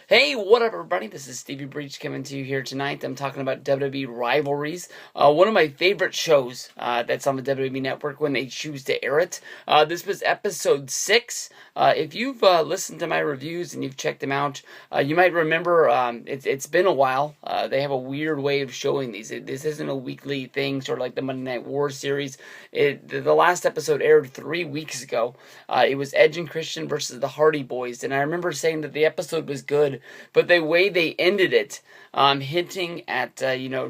Hey, what up, everybody? This is Stevie Breach coming to you here tonight. I'm talking about WWE Rivalries, one of my favorite shows that's on the WWE Network when they choose to air it. This was episode 6. If you've listened to my reviews and you've checked them out, you might remember it's been a while. They have a weird way of showing these. This isn't a weekly thing, sort of like the Monday Night War series. The last episode aired 3 weeks ago. It was Edge and Christian versus the Hardy Boys, and I remember saying that the episode was good, but the way they ended it, hinting at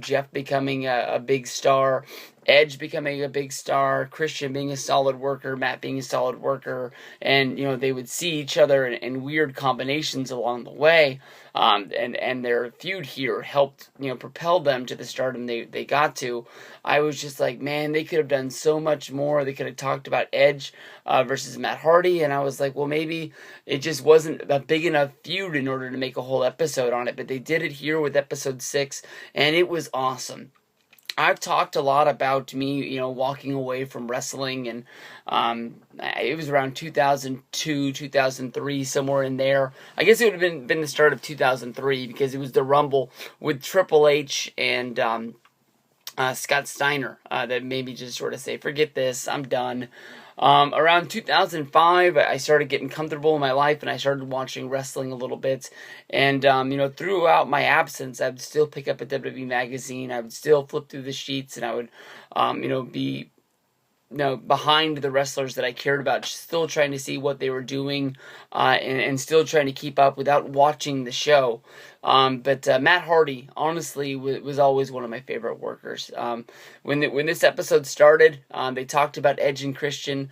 Jeff becoming a big star, Edge becoming a big star, Christian being a solid worker, Matt being a solid worker, and they would see each other in weird combinations along the way, and their feud here helped propel them to the stardom they got to. I was just like, man, they could have done so much more. They could have talked about Edge versus Matt Hardy, and I was like, well, maybe it just wasn't a big enough feud in order to make a whole episode on it, but they did it here with episode 6, and it was awesome. I've talked a lot about me, walking away from wrestling, and it was around 2002, 2003, somewhere in there. I guess it would have been the start of 2003, because it was the Rumble with Triple H and Scott Steiner that made me just sort of say, forget this, I'm done. Around 2005, I started getting comfortable in my life, and I started watching wrestling a little bit. And, throughout my absence, I would still pick up a WWE magazine. I would still flip through the sheets, and I would, be behind the wrestlers that I cared about, still trying to see what they were doing, and still trying to keep up without watching the show. But Matt Hardy, honestly, was always one of my favorite workers. When this episode started, they talked about Edge and Christian.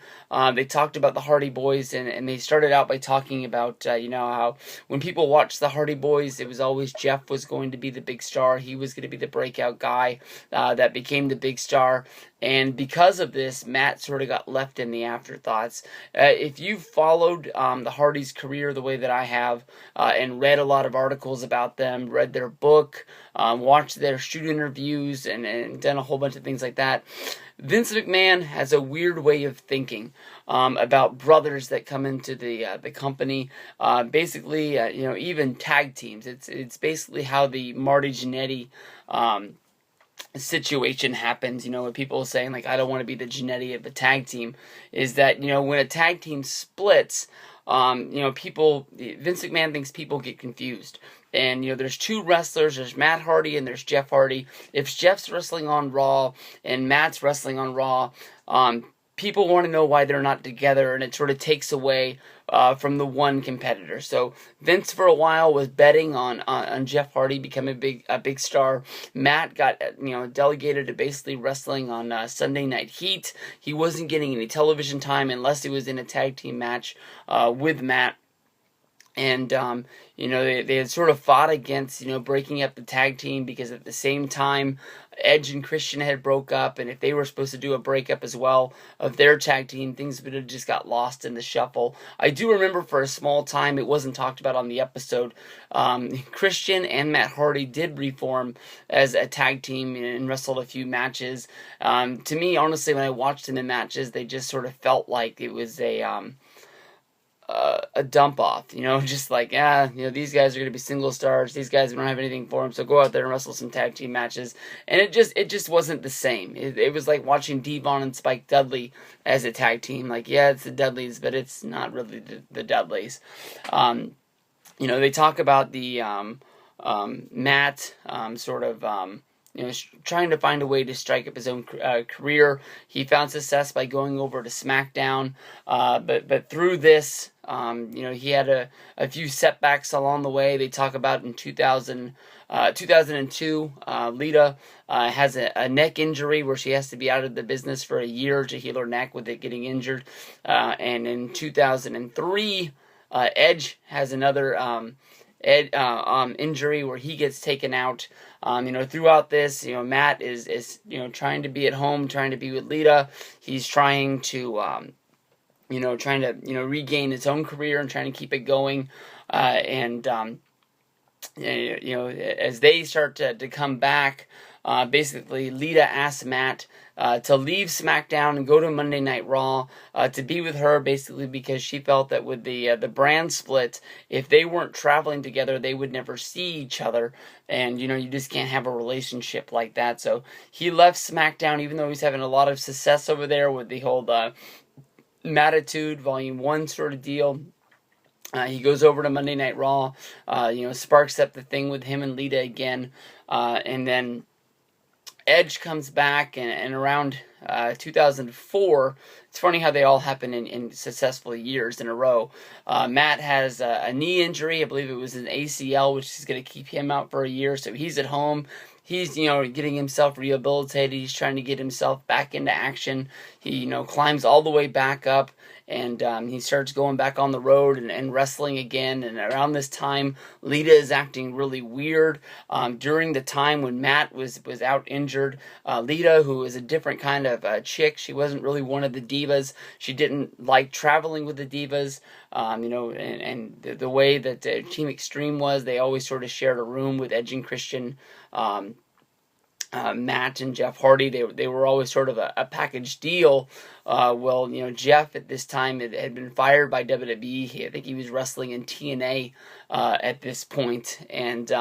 They talked about the Hardy Boys, and they started out by talking about, how when people watched the Hardy Boys, it was always Jeff was going to be the big star. He was going to be the breakout guy that became the big star. And because of this, Matt sort of got left in the afterthoughts. If you've followed the Hardys' career the way that I have, and read a lot of articles about them, read their book, watched their shoot interviews, and done a whole bunch of things like that, Vince McMahon has a weird way of thinking about brothers that come into the company. Basically, even tag teams. It's basically how the Marty Jannetty situation happens, when people are saying, like, I don't want to be the Jannetty of the tag team, is that, when a tag team splits, people, Vince McMahon thinks people get confused. And, there's two wrestlers, there's Matt Hardy and there's Jeff Hardy. If Jeff's wrestling on Raw and Matt's wrestling on Raw, people want to know why they're not together, and it sort of takes away from the one competitor. So Vince for a while was betting on Jeff Hardy becoming a big star. Matt got delegated to basically wrestling on Sunday Night Heat. He wasn't getting any television time unless he was in a tag team match with Matt. And, they had sort of fought against, breaking up the tag team, because at the same time, Edge and Christian had broke up, and if they were supposed to do a breakup as well of their tag team, things would have just got lost in the shuffle. I do remember for a small time, it wasn't talked about on the episode, Christian and Matt Hardy did reform as a tag team and wrestled a few matches. To me, honestly, when I watched them in matches, they just sort of felt like it was a dump off, just like, these guys are going to be single stars, these guys don't have anything for them, so go out there and wrestle some tag team matches. And it just wasn't the same. It was like watching Devon and Spike Dudley as a tag team. Like, yeah, it's the Dudleys, but it's not really the Dudleys. They talk about the Matt trying to find a way to strike up his own career. He found success by going over to SmackDown, but through this, he had a few setbacks along the way. They talk about in 2002, Lita has a neck injury where she has to be out of the business for a year to heal her neck with it getting injured. And in 2003, Edge has another injury where he gets taken out. Throughout this, Matt is trying to be at home, trying to be with Lita. He's trying to regain his own career and trying to keep it going. as they start to come back, basically Lita asks Matt to leave SmackDown and go to Monday Night Raw to be with her, basically because she felt that with the brand split, if they weren't traveling together, they would never see each other, and you just can't have a relationship like that. So he left SmackDown, even though he's having a lot of success over there with the whole Mattitude Volume 1 sort of deal. He goes over to Monday Night Raw, sparks up the thing with him and Lita again, and then Edge comes back, and around 2004, it's funny how they all happen in successful years in a row. Matt has a knee injury, I believe it was an ACL, which is going to keep him out for a year, so he's at home. He's, getting himself rehabilitated. He's trying to get himself back into action. He, climbs all the way back up, and he starts going back on the road and wrestling again. And around this time, Lita is acting really weird. During the time when Matt was out injured, Lita, who was a different kind of chick, she wasn't really one of the divas. She didn't like traveling with the divas. And the way that Team Extreme was, they always sort of shared a room with Edge and Christian. Matt and Jeff Hardy, they were always sort of a package deal. Jeff at this time had been fired by WWE. I think he was wrestling in TNA at this point, and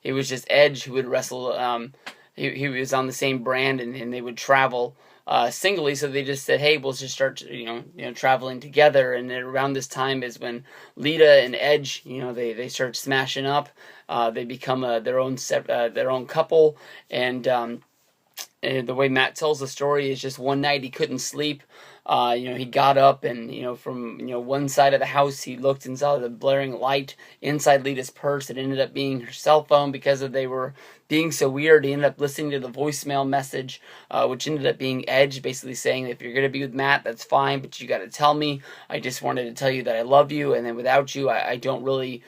it was just Edge who would wrestle. He was on the same brand, and they would travel singly. So they just said, "Hey, we'll just start, traveling together." And then around this time is when Lita and Edge, they start smashing up. They become their own couple, and the way Matt tells the story is just one night he couldn't sleep. He got up and, from, one side of the house, he looked and saw the blaring light inside Lita's purse. It ended up being her cell phone because they were being so weird. He ended up listening to the voicemail message, which ended up being Edge basically saying, if you're going to be with Matt, that's fine, but you got to tell me. I just wanted to tell you that I love you, and then without you, I don't really,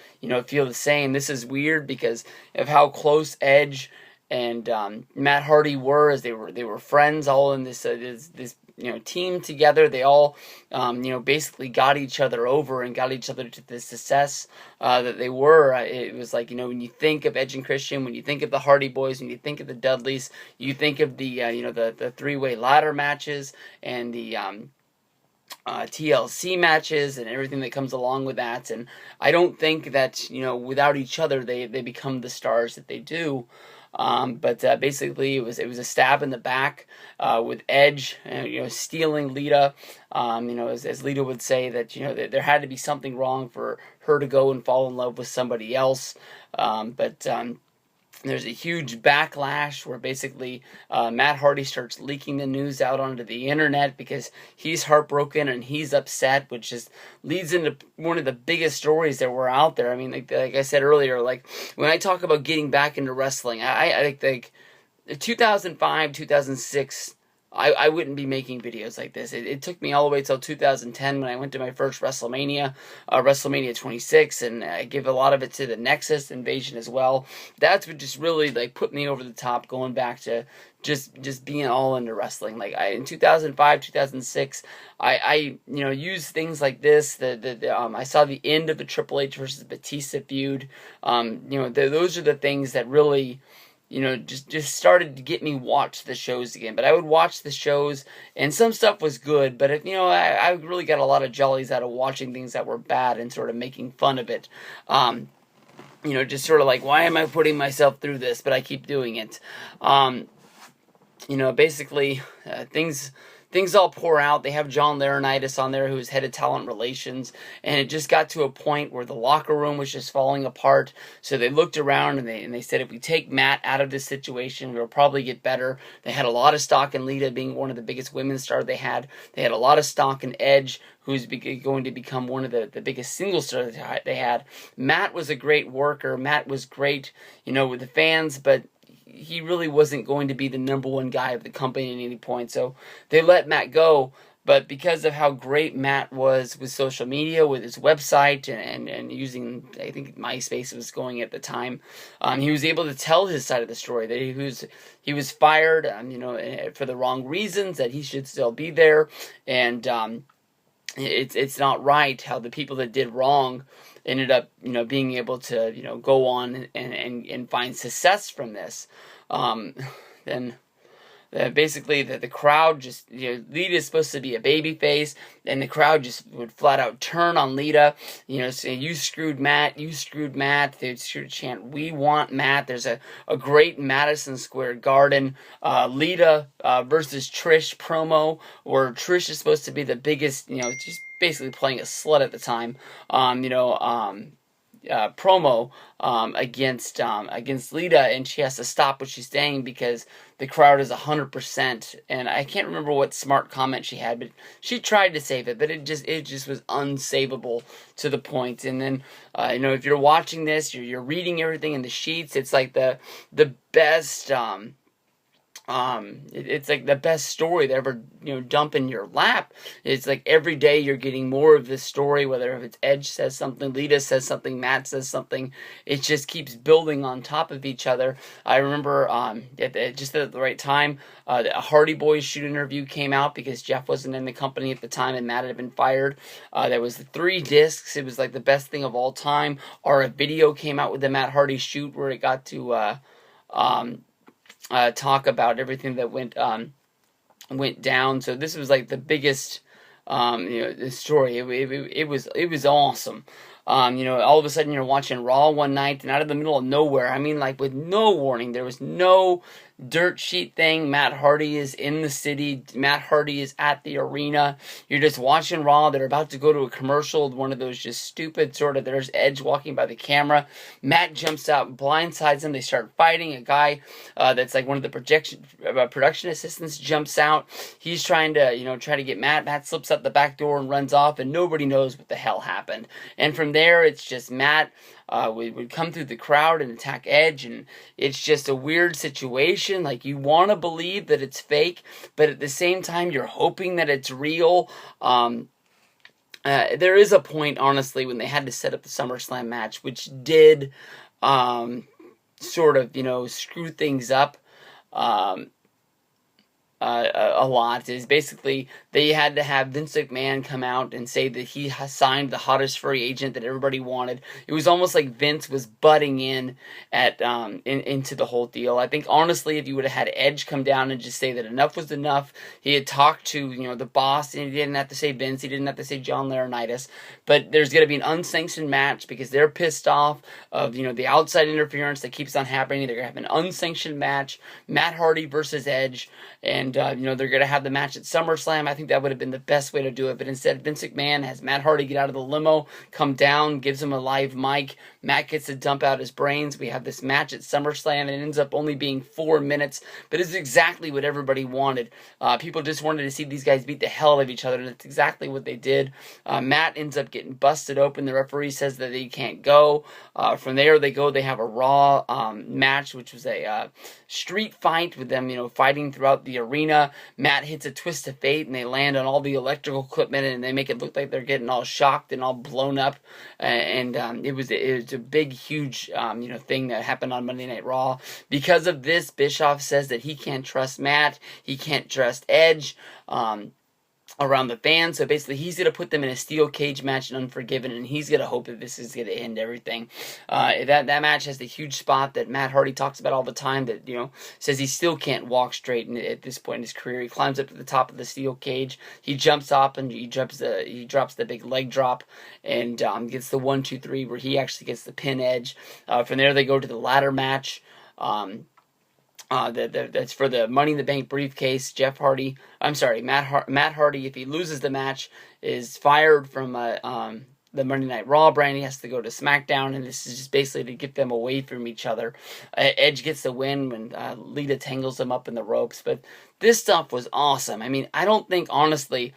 feel the same. This is weird because of how close Edge and Matt Hardy were, as they were friends, all in this team together. They all basically got each other over and got each other to the success that they were. It was like, when you think of Edge and Christian, when you think of the Hardy Boys, when you think of the Dudleys, you think of the the three-way ladder matches and the TLC matches and everything that comes along with that. And I don't think that without each other they become the stars that they do. But basically, it was a stab in the back with Edge, stealing Lita. As Lita would say that there had to be something wrong for her to go and fall in love with somebody else. But there's a huge backlash where basically Matt Hardy starts leaking the news out onto the internet because he's heartbroken and he's upset, which just leads into one of the biggest stories that were out there. I mean, like I said earlier, like when I talk about getting back into wrestling, I think 2005, 2006, I wouldn't be making videos like this. It took me all the way till 2010 when I went to my first WrestleMania, WrestleMania 26, and I give a lot of it to the Nexus invasion as well. That's what just really like put me over the top, going back to just being all into wrestling. Like in 2005, 2006, I used things like this. I saw the end of the Triple H versus Batista feud. Those are the things that really, just started to get me watch the shows again. But I would watch the shows, and some stuff was good, but I really got a lot of jollies out of watching things that were bad and sort of making fun of it. Just sort of like, why am I putting myself through this? But I keep doing it. Basically, things all pour out. They have John Laurinaitis on there, who is head of talent relations, and it just got to a point where the locker room was just falling apart. So they looked around and they said, if we take Matt out of this situation, we'll probably get better. They had a lot of stock in Lita being one of the biggest women's stars they had. They had a lot of stock in Edge, who's going to become one of the biggest single stars they had. Matt was a great worker. Matt was great, with the fans, but he really wasn't going to be the number one guy of the company at any point. So they let Matt go. But because of how great Matt was with social media, with his website, and using, I think MySpace was going at the time, he was able to tell his side of the story, that he was fired, for the wrong reasons, that he should still be there, and it's not right how the people that did wrong ended up, being able to, go on and find success from this. Then basically the crowd just, Lita is supposed to be a baby face, and the crowd just would flat out turn on Lita, say, you screwed Matt, they'd chant, we want Matt. There's a great Madison Square Garden Lita versus Trish promo, where Trish is supposed to be the biggest, she's basically playing a slut at the time, promo against Lita, and she has to stop what she's saying because the crowd is 100%. And I can't remember what smart comment she had, but she tried to save it, but it just was unsavable to the point. And then if you're watching this, you're reading everything in the sheets. It's like the best. It's like the best story to ever, dump in your lap. It's like every day you're getting more of this story, whether if it's Edge says something, Lita says something, Matt says something. It just keeps building on top of each other. I remember just at the right time, a Hardy Boys shoot interview came out because Jeff wasn't in the company at the time and Matt had been fired. There was 3 discs. It was like the best thing of all time. Or a video came out with the Matt Hardy shoot where it got to talk about everything that went down. So this was like the biggest, the story. It was awesome. All of a sudden you're watching Raw one night, and out of the middle of nowhere, I mean, like with no warning, there was no dirt sheet thing. Matt Hardy is in the city. Matt Hardy is at the arena. You're just watching Raw. They're about to go to a commercial. One of those just stupid sort of, there's Edge walking by the camera. Matt jumps out, blindsides him. They start fighting. A guy that's like one of the production assistants jumps out. He's trying to get Matt. Matt slips out the back door and runs off, and nobody knows what the hell happened. And from there, it's just Matt would come through the crowd and attack Edge, and it's just a weird situation. Like, you want to believe that it's fake, but at the same time, you're hoping that it's real. There is a point, honestly, when they had to set up the SummerSlam match, which did sort of, screw things up a lot. Is basically they had to have Vince McMahon come out and say that he signed the hottest free agent that everybody wanted. It was almost like Vince was butting in at into the whole deal. I think honestly, if you would have had Edge come down and just say that enough was enough, he had talked to the boss, and he didn't have to say Vince, he didn't have to say John Laurinaitis, but there's going to be an unsanctioned match because they're pissed off of the outside interference that keeps on happening. They're going to have an unsanctioned match, Matt Hardy versus Edge. And, they're going to have the match at SummerSlam. I think that would have been the best way to do it. But instead, Vince McMahon has Matt Hardy get out of the limo, come down, gives him a live mic. Matt gets to dump out his brains. We have this match at SummerSlam, and it ends up only being 4 minutes. But it's exactly what everybody wanted. People just wanted to see these guys beat the hell out of each other, and that's exactly what they did. Matt ends up getting busted open. The referee says that he can't go. From there, they have a Raw match, which was a street fight with them, fighting throughout the arena. Matt hits a twist of fate, and they land on all the electrical equipment, and they make it look like they're getting all shocked and all blown up. And it was a big, huge, thing that happened on Monday Night Raw. Because of this, Bischoff says that he can't trust Matt, he can't trust Edge. Around the fans, so basically he's going to put them in a steel cage match in Unforgiven, and he's going to hope that this is going to end everything. That match has the huge spot that Matt Hardy talks about all the time, that says he still can't walk straight at this point in his career. He climbs up to the top of the steel cage, he jumps up, and he drops the big leg drop, and gets the 1-2-3 where he actually gets the pin Edge. From there they go to the ladder match. That's for the Money in the Bank briefcase. Matt Hardy, if he loses the match, is fired from the Monday Night Raw brand. He has to go to SmackDown, and this is just basically to get them away from each other. Edge gets the win when Lita tangles him up in the ropes. But this stuff was awesome. I mean, I don't think, honestly,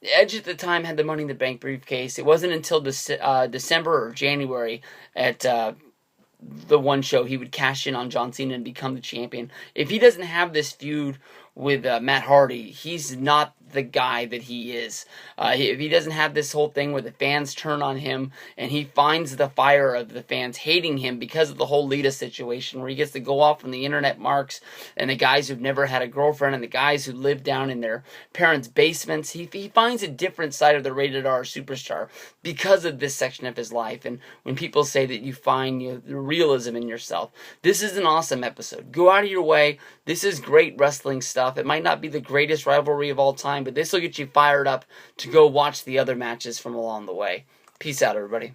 Edge at the time had the Money in the Bank briefcase. It wasn't until December or January at the one show he would cash in on John Cena and become the champion. If he doesn't have this feud with Matt Hardy, he's not the guy that he is. If he doesn't have this whole thing where the fans turn on him and he finds the fire of the fans hating him because of the whole Lita situation, where he gets to go off on the internet marks and the guys who've never had a girlfriend and the guys who live down in their parents' basements, he finds a different side of the rated R superstar because of this section of his life. And when people say that you find the realism in yourself, this is an awesome episode. Go out of your way. This is great wrestling stuff. It might not be the greatest rivalry of all time, but this will get you fired up to go watch the other matches from along the way. Peace out, everybody.